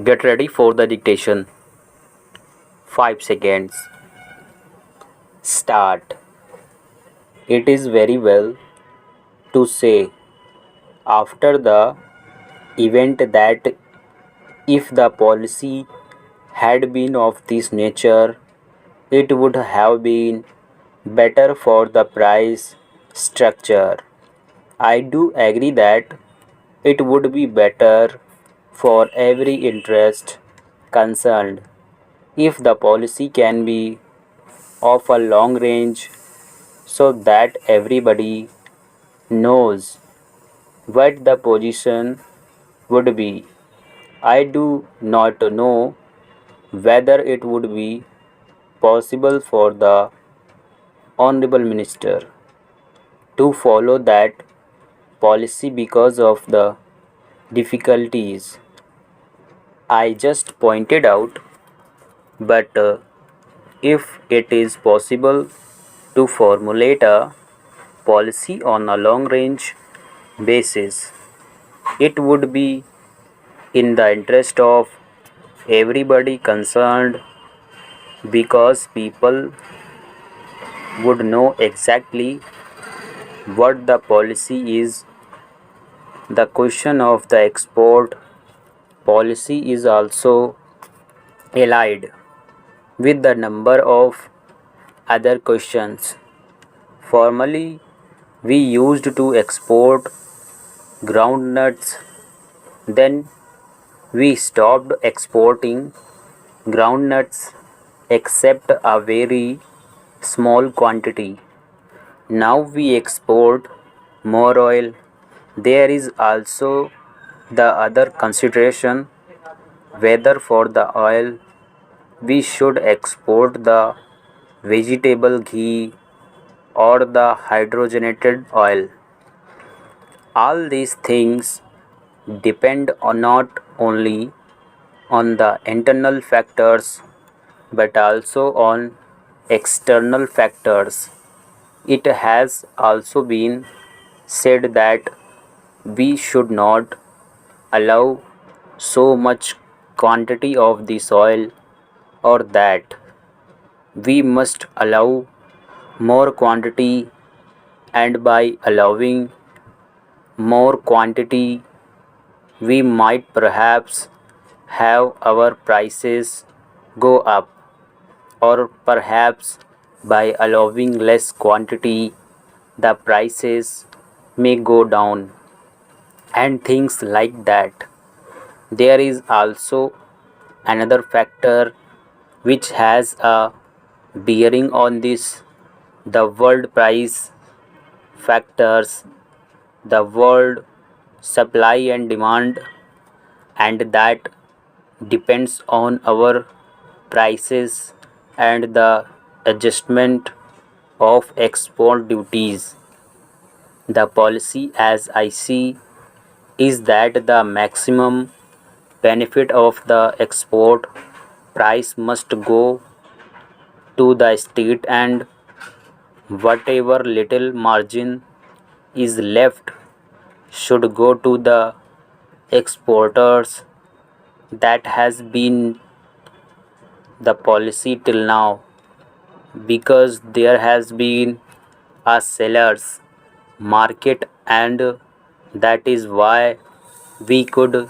Get ready for the dictation. 5 seconds. Start. It is very well to say after the event that if the policy had been of this nature, it would have been better for the price structure. I do agree that it would be better for every interest concerned if the policy can be of a long range so that everybody knows what the position would be. I do not know whether it would be possible for the Honorable Minister to follow that policy because of the difficulties I just pointed out, but if it is possible to formulate a policy on a long range basis, it would be in the interest of everybody concerned because people would know exactly what the policy is. The question of the export policy is also allied with the number of other questions. Formerly, we used to export groundnuts, then we stopped exporting groundnuts except a very small quantity. Now we export more oil. There is also the other consideration whether for the oil we should export the vegetable ghee or the hydrogenated oil. All these things depend on not only on the internal factors but also on external factors. It has also been said that we should not allow so much quantity of the soil or that we must allow more quantity, and by allowing more quantity we might perhaps have our prices go up, or perhaps by allowing less quantity the prices may go down, and things like that. There is also another factor which has a bearing on this, the world price factors, the world supply and demand, and that depends on our prices and the adjustment of export duties. The policy, as I see, is that the maximum benefit of the export price must go to the state, and whatever little margin is left should go to the exporters. That has been the policy till now because there has been a seller's market, and that is why we could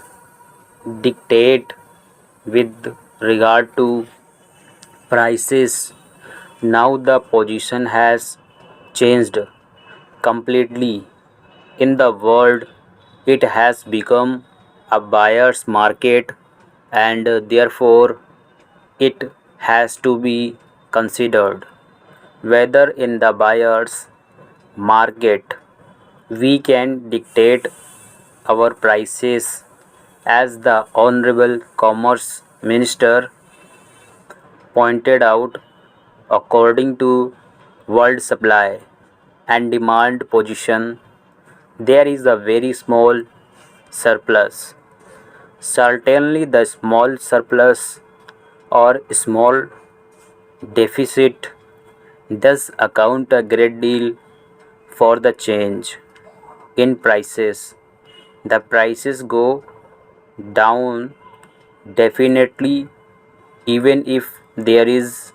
dictate with regard to prices. Now the position has changed completely. In the world, it has become a buyer's market, and therefore it has to be considered whether in the buyer's market we can dictate our prices. As the Honorable Commerce Minister pointed out, according to world supply and demand position, there is a very small surplus. Certainly, the small surplus or small deficit does account a great deal for the change in prices. The prices go down Definitely, even if there is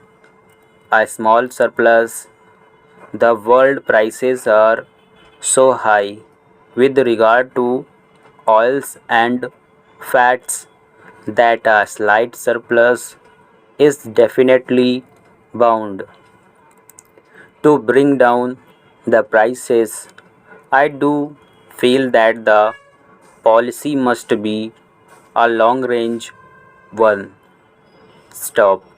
a small surplus, the world prices are so high with regard to oils and fats that a slight surplus is definitely bound to bring down the prices. I do feel that the policy must be a long range one. Stop.